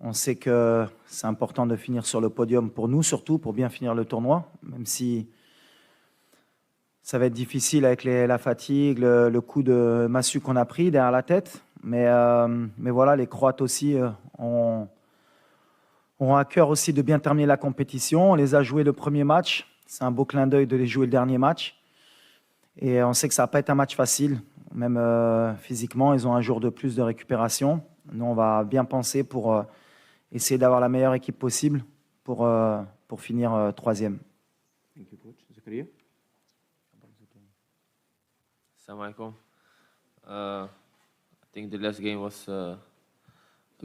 On sait que c'est important de finir sur le podium pour nous, surtout pour bien finir le tournoi, même si ça va être difficile avec la fatigue, le coup de massue qu'on a pris derrière la tête. Mais voilà, les Croates aussi ont à cœur aussi de bien terminer la compétition. On les a joués le premier match. C'est un beau clin d'œil de les jouer le dernier match. Et on sait que ça va pas être un match facile. Même physiquement, ils ont un jour de plus de récupération. Nous, on va bien penser pour essayer d'avoir la meilleure équipe possible pour finir troisième. Thank you, coach. Zakaria? Assalamu alaikum. I think the last game was a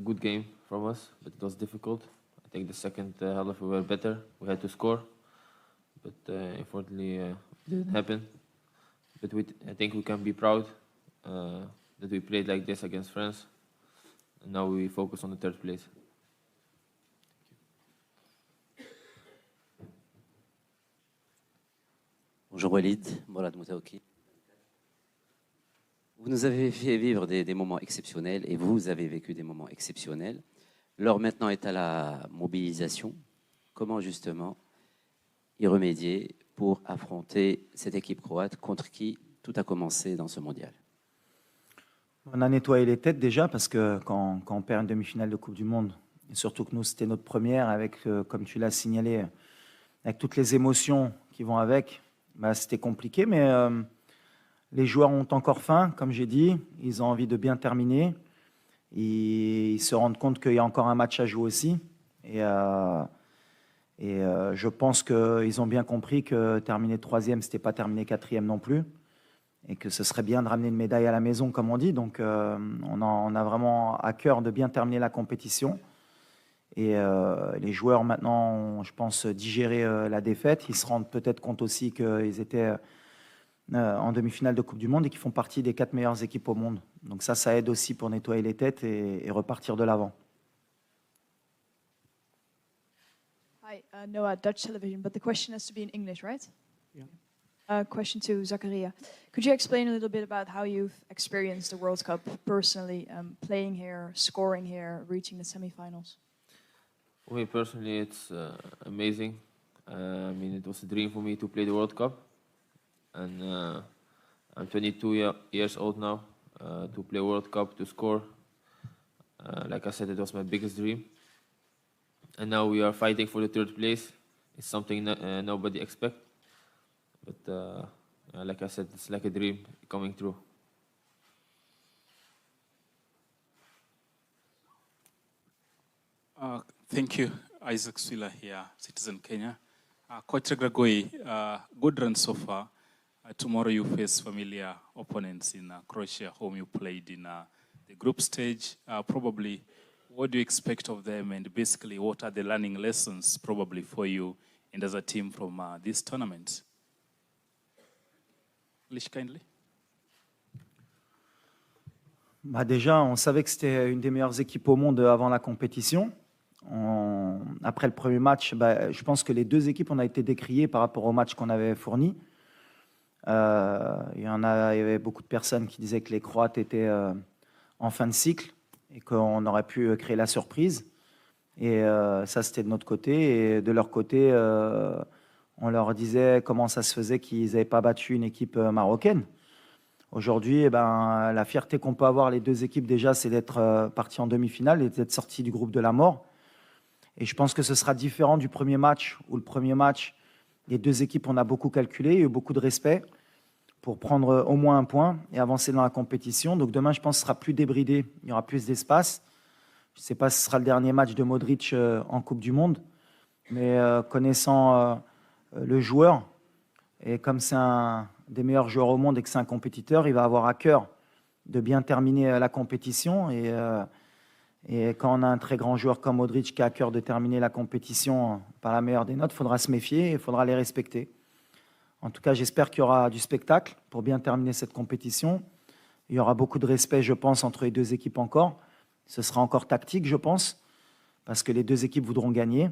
good game from us, but it was difficult. I think the second half we were better. We had to score, but unfortunately it didn't happen. But I think we can be proud that we played like this against France, and now we focus on the third place. Bonjour Walid, Morad Moutaouki. Vous nous avez fait vivre des moments exceptionnels et vous avez vécu des moments exceptionnels. L'heure maintenant est à la mobilisation. Comment justement y remédier pour affronter cette équipe croate contre qui tout a commencé dans ce mondial? On a nettoyé les têtes déjà parce que quand on perd une demi-finale de Coupe du Monde, et surtout que nous c'était notre première avec, comme tu l'as signalé, avec toutes les émotions qui vont avec, bah, c'était compliqué, mais les joueurs ont encore faim, comme j'ai dit, ils ont envie de bien terminer, ils se rendent compte qu'il y a encore un match à jouer aussi, et je pense qu'ils ont bien compris que terminer troisième, ce n'était pas terminer quatrième non plus, et que ce serait bien de ramener une médaille à la maison, comme on dit. Donc on a vraiment à cœur de bien terminer la compétition. Et les joueurs maintenant ont, je pense, digéré la défaite. Ils se rendent peut-être compte aussi qu'ils étaient en demi-finale de Coupe du Monde et qu'ils font partie des 4 meilleures équipes au monde. Donc ça aide aussi pour nettoyer les têtes et repartir de l'avant. Hi, Noah, Dutch television, but the question has to be in English, right? Yeah. Question to Zakaria. Could you explain a little bit about how you've experienced the World Cup personally, playing here, scoring here, reaching the semifinals? For me personally, it's amazing. I mean, it was a dream for me to play the World Cup, and I'm 22 years old now. To play World Cup, to score, like I said, it was my biggest dream. And now we are fighting for the third place. It's something nobody expects, but like I said, it's like a dream coming true. Thank you. Isaac Swila here, Citizen Kenya. Coach Gragoi, good run so far. Tomorrow you face familiar opponents in Croatia, whom you played in the group stage. Probably, what do you expect of them, and basically what are the learning lessons probably for you and as a team from this tournament? English kindly. Bah déjà, on savait que c'était une des meilleures équipes au monde avant la compétition. Après le premier match, bah, je pense que les deux équipes, on a été décriées par rapport au match qu'on avait fourni. Il y avait beaucoup de personnes qui disaient que les Croates étaient en fin de cycle et qu'on aurait pu créer la surprise. Et ça, c'était de notre côté. Et de leur côté, on leur disait comment ça se faisait qu'ils n'avaient pas battu une équipe marocaine. Aujourd'hui, eh ben, la fierté qu'on peut avoir les deux équipes déjà, c'est d'être partis en demi-finale et d'être sortis du groupe de la mort. Et je pense que ce sera différent du premier match, où le premier match, les deux équipes, on a beaucoup calculé, il y a eu beaucoup de respect pour prendre au moins un point et avancer dans la compétition. Donc demain, je pense que ce sera plus débridé, il y aura plus d'espace. Je ne sais pas si ce sera le dernier match de Modric en Coupe du Monde, mais connaissant le joueur, et comme c'est un des meilleurs joueurs au monde et que c'est un compétiteur, il va avoir à cœur de bien terminer la compétition. Et quand on a un très grand joueur comme Modric qui a à cœur de terminer la compétition par la meilleure des notes, il faudra se méfier et il faudra les respecter. En tout cas, j'espère qu'il y aura du spectacle pour bien terminer cette compétition. Il y aura beaucoup de respect, je pense, entre les deux équipes encore. Ce sera encore tactique, je pense, parce que les deux équipes voudront gagner.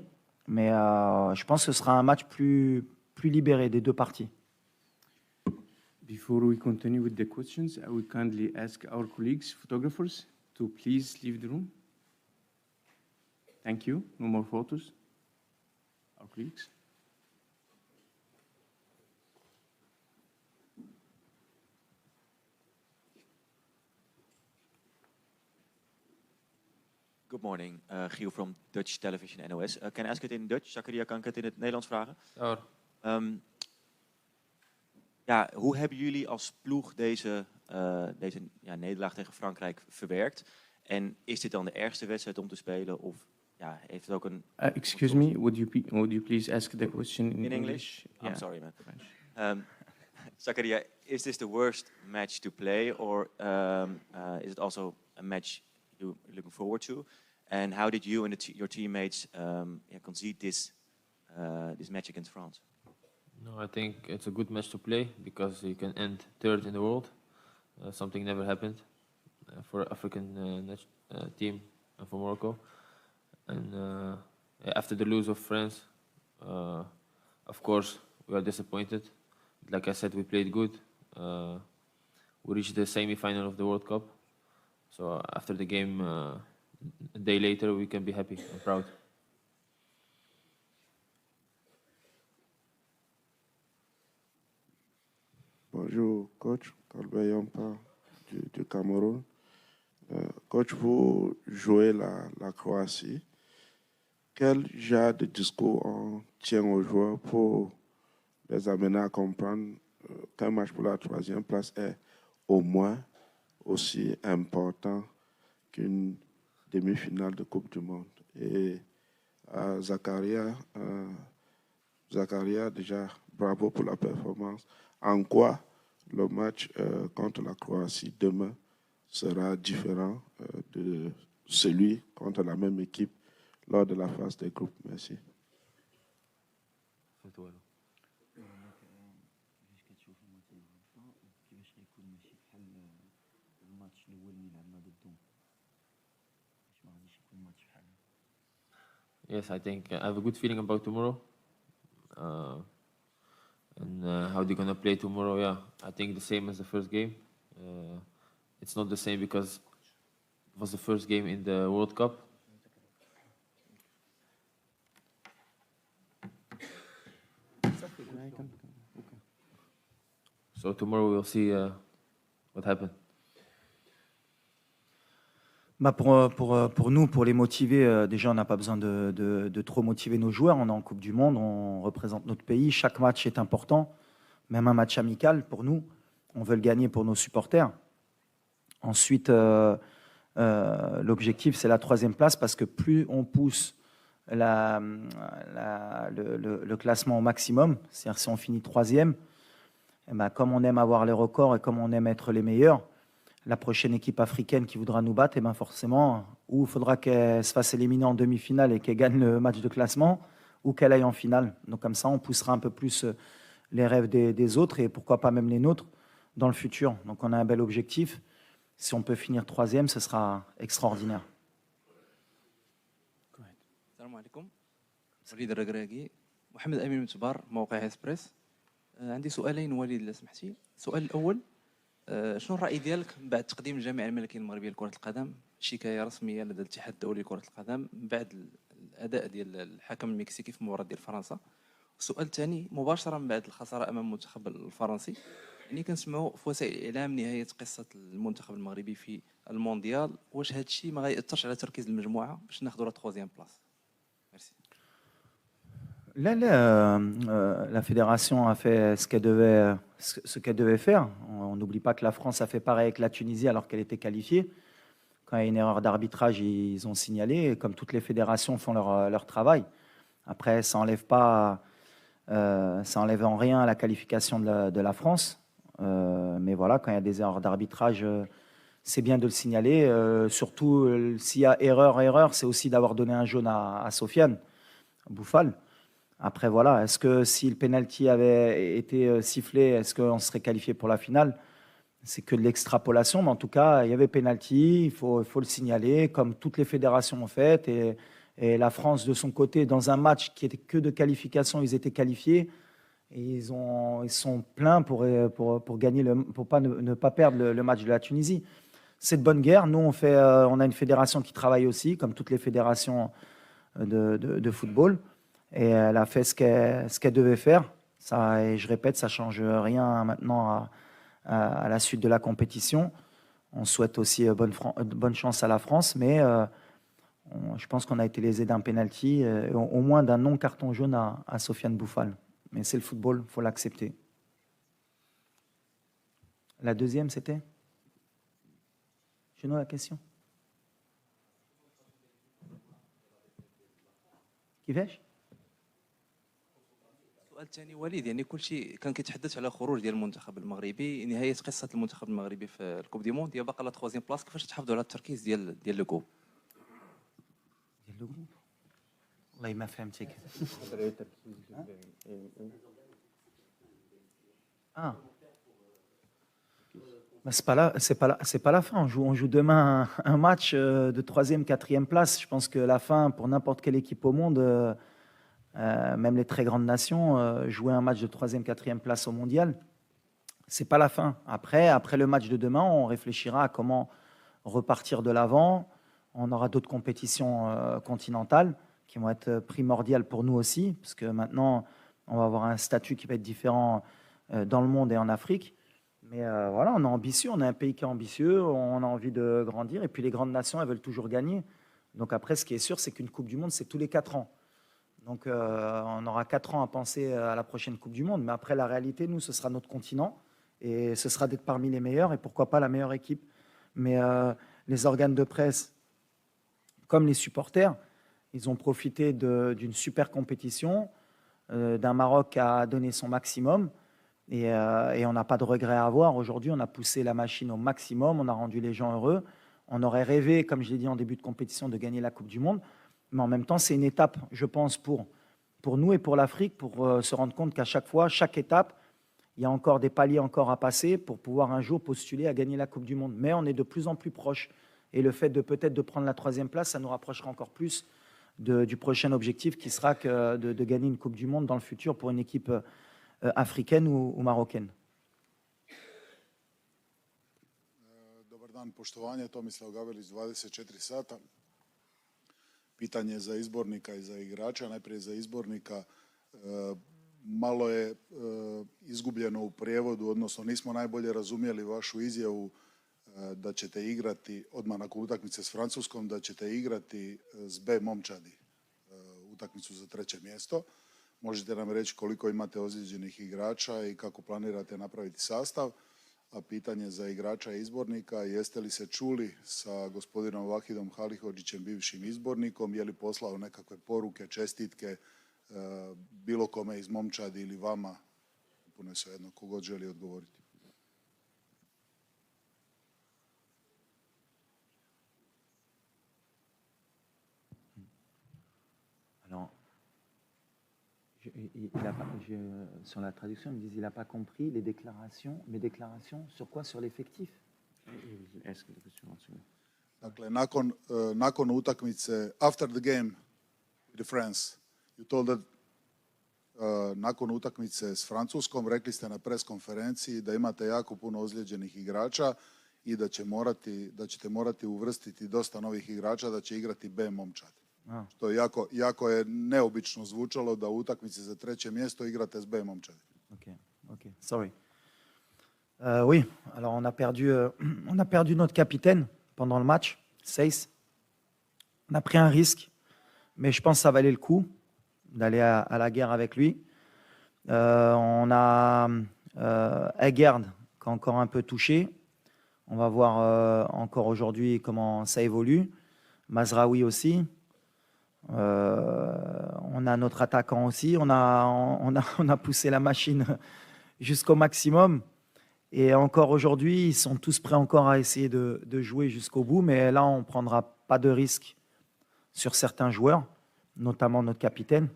Mais je pense que ce sera un match plus libéré des deux parties. Before we continue with the questions, I will kindly ask our colleagues, photographers, to please leave the room. Thank you. No more photos. Our colleagues. Good morning, Giel from Dutch Television NOS. Can I ask it in Dutch? Zakaria, kan ik het in het Nederlands vragen? Ja, hoor. Ja, hoe hebben jullie als ploeg deze nederlaag tegen Frankrijk verwerkt? En is dit dan de ergste wedstrijd om te spelen? Of ja, heeft het ook een... Excuse me, would you please ask the question in English? I'm Yeah. sorry, man. Zakaria, is this the worst match to play? Or is it also a match you're looking forward to? And how did you and your teammates concede this match against France? No, I think it's a good match to play because you can end third in the world. Something never happened for African team and for Morocco. And after the lose of France, of course, we are disappointed. Like I said, we played good. We reached the semi-final of the World Cup. So after the game, a day later, we can be happy and proud. Bonjour, coach. Colbert Yampa du Cameroun. Coach, vous jouez la Croatie. Quel genre de discours on tient aux joueurs pour les amener à comprendre qu'un match pour la troisième place est au moins aussi important qu'une demi-finale de Coupe du Monde? Et Zakaria, déjà, bravo pour la performance. En quoi le match contre la Croatie demain sera différent de celui contre la même équipe lors de la phase des groupes? Merci. Yes, I think I have a good feeling about tomorrow. And how they're gonna play tomorrow, yeah, I think the same as the first game. It's not the same because it was the first game in the World Cup. So tomorrow we'll see what happened. Bah pour nous, pour les motiver, déjà, on n'a pas besoin de trop motiver nos joueurs. On est en Coupe du Monde, on représente notre pays. Chaque match est important, même un match amical pour nous. On veut le gagner pour nos supporters. Ensuite, l'objectif, c'est la troisième place parce que plus on pousse le classement au maximum, c'est-à-dire si on finit troisième, et ben, comme on aime avoir les records et comme on aime être les meilleurs, la prochaine équipe africaine qui voudra nous battre, et ben forcément, ou il faudra qu'elle se fasse éliminer en demi-finale et qu'elle gagne le match de classement, ou qu'elle aille en finale. Donc comme ça, on poussera un peu plus les rêves des autres et pourquoi pas même les nôtres dans le futur. Donc on a un bel objectif. Si on peut finir troisième, ce sera extraordinaire. السلام عليكم. وليد الركراكي. محمد أمين متبار، موقع إسبريس. عندي سؤالين وليد لو سمحتي. السؤال الأول، شنو الرأي ديالك من بعد تقديم الجامعة الملكية المغربية لكرة القدم شكاية رسمية لدى الاتحاد الدولي لكرة القدم من بعد الأداء ديال الحكم المكسيكي في مباراة ديال فرنسا؟ السؤال الثاني مباشرة من بعد الخسارة أمام المنتخب الفرنسي، يعني كنسمعوا في وسائل الإعلام نهاية قصة المنتخب المغربي في المونديال، واش هذا الشيء ما غيأثرش على تركيز المجموعة باش ناخذوا لا تخوازيام بلاص؟ ميرسي. La fédération a fait ce qu'elle devait faire. On n'oublie pas que la France a fait pareil avec la Tunisie alors qu'elle était qualifiée. Quand il y a une erreur d'arbitrage, ils ont signalé. Et comme toutes les fédérations font leur travail. Après, ça n'enlève en rien la qualification de la France. Mais voilà, quand il y a des erreurs d'arbitrage, c'est bien de le signaler. Surtout, s'il y a erreur, c'est aussi d'avoir donné un jaune à Sofiane Bouffal. Après, voilà, est-ce que si le penalty avait été sifflé, est-ce qu'on serait qualifié pour la finale? C'est que de l'extrapolation, mais en tout cas, il y avait penalty, il faut le signaler, comme toutes les fédérations ont fait. Et la France, de son côté, dans un match qui était que de qualification, ils étaient qualifiés. Et ils sont pleins pour gagner pour ne pas perdre le match de la Tunisie. C'est de bonne guerre. Nous, on a une fédération qui travaille aussi, comme toutes les fédérations de football. Et elle a fait ce qu'elle devait faire. Ça, et je répète, ça ne change rien maintenant à la suite de la compétition. On souhaite aussi bonne chance à la France, mais je pense qu'on a été lésé d'un penalty, au moins d'un non-carton jaune à Sofiane Bouffal. Mais c'est le football, il faut l'accepter. La deuxième, c'était la question. كيفاش؟ السؤال الثاني وليد، يعني كلشي كان كيتحدث على خروج ديال المنتخب المغربي، نهايه قصه المنتخب المغربي في الكوب دي موند، هي باقا لا تخوازيام بلاص، كيفاش تحافظوا على التركيز ديال لو جروب؟ ديال لو جروب والله ما فهمتك. Ah. Ben, c'est pas la fin. On joue demain un match de 3e, 4e place. Je pense que la fin, pour n'importe quelle équipe au monde, même les très grandes nations, jouer un match de 3e, 4e place au mondial, c'est pas la fin. Après le match de demain, on réfléchira à comment repartir de l'avant. On aura d'autres compétitions continentales qui vont être primordiales pour nous aussi, parce que maintenant, on va avoir un statut qui va être différent dans le monde et en Afrique. Mais voilà, on est ambitieux, on est un pays qui est ambitieux, on a envie de grandir, et puis les grandes nations, elles veulent toujours gagner. Donc après, ce qui est sûr, c'est qu'une Coupe du Monde, c'est tous les 4 ans. Donc on aura 4 ans à penser à la prochaine Coupe du Monde, mais après, la réalité, nous, ce sera notre continent, et ce sera d'être parmi les meilleurs, et pourquoi pas la meilleure équipe. Mais les organes de presse, comme les supporters, ils ont profité d'une super compétition, d'un Maroc qui a donné son maximum, et on n'a pas de regret à avoir. Aujourd'hui, on a poussé la machine au maximum, on a rendu les gens heureux. On aurait rêvé, comme je l'ai dit en début de compétition, de gagner la Coupe du Monde, mais en même temps, c'est une étape, je pense, pour nous et pour l'Afrique, pour se rendre compte qu'à chaque fois, chaque étape, il y a encore des paliers encore à passer pour pouvoir un jour postuler à gagner la Coupe du Monde. Mais on est de plus en plus proche. Et le fait de peut-être de prendre la 3e place, ça nous rapprochera encore plus du prochain objectif qui sera de gagner une Coupe du Monde dans le futur pour une équipe africaine ou marocaine. Dobar dan, poštovanje, Tomislav Gavelić, 24 sata. Pitanje za izbornika i za igrača. Najprije za izbornika. Malo je izgubljeno u prijevodu, odnosno nismo najbolje razumjeli vašu izjavu da ćete igrati odmah nakon utakmice s Francuskom, da ćete igrati s B momčadi utakmicu za 3. mjesto. Možete nam reći koliko imate ozlijeđenih igrača i kako planirate napraviti sastav? A pitanje za igrača i izbornika, jeste li se čuli sa gospodinom Vahidom Halihođićem, bivšim izbornikom, je li poslao nekakve poruke, čestitke bilo kome iz momčadi ili vama? Puno je svejedno, kogod želi odgovoriti. Sur la traduction, il me dit qu'il n'a pas compris mes déclarations sur quoi? Sur l'effectif. Dakle, nakon utakmice, after the game with France, you told that nakon utakmice s Francuskom rekli ste na pres konferenciji da imate jako puno ozlijeđenih igrača i da ćete morati uvrstiti dosta novih igrača, da će igrati B momčad. Što je jako je neobično zvučalo da u utakmici za 3. mjesto igrate s B momčadi. Ok, sorry. Oui, alors on a perdu notre capitaine pendant le match, Seyss. On a pris un risque, mais je pense que ça valait le coup d'aller à la guerre avec lui. On a Egerd qui est encore un peu touché. On va voir encore aujourd'hui comment ça évolue. Mazraoui aussi. On a notre attaquant aussi. On a poussé la machine jusqu'au maximum. Et encore aujourd'hui, ils sont tous prêts encore à essayer de jouer jusqu'au bout. Mais là, on ne prendra pas de risque sur certains joueurs, notamment notre capitaine,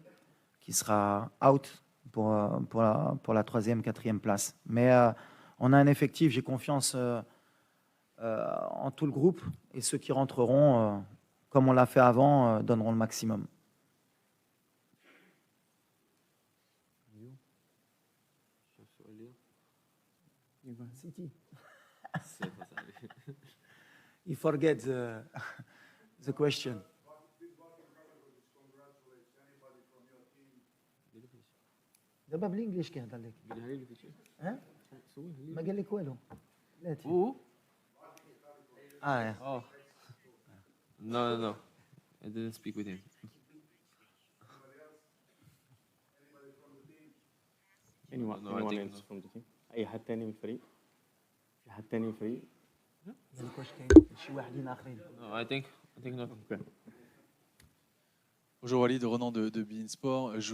qui sera out pour la 3e, 4e place. Mais on a un effectif, j'ai confiance en tout le groupe. Et ceux qui rentreront, comme on l'a fait avant, donneront le maximum. He forgets the question. دابا بالانجليش كيهضر لك ها ما قال لك والو لا Oh. No. I didn't speak with him. anyone No, I anyone think else no. from the team اي حد تاني من الفريق في حد تاني من الفريق قال لك واش كاين شي واحدين اخرين No, I think not. Okay. Bonjour Walid, Ronan de beIN Sport. Je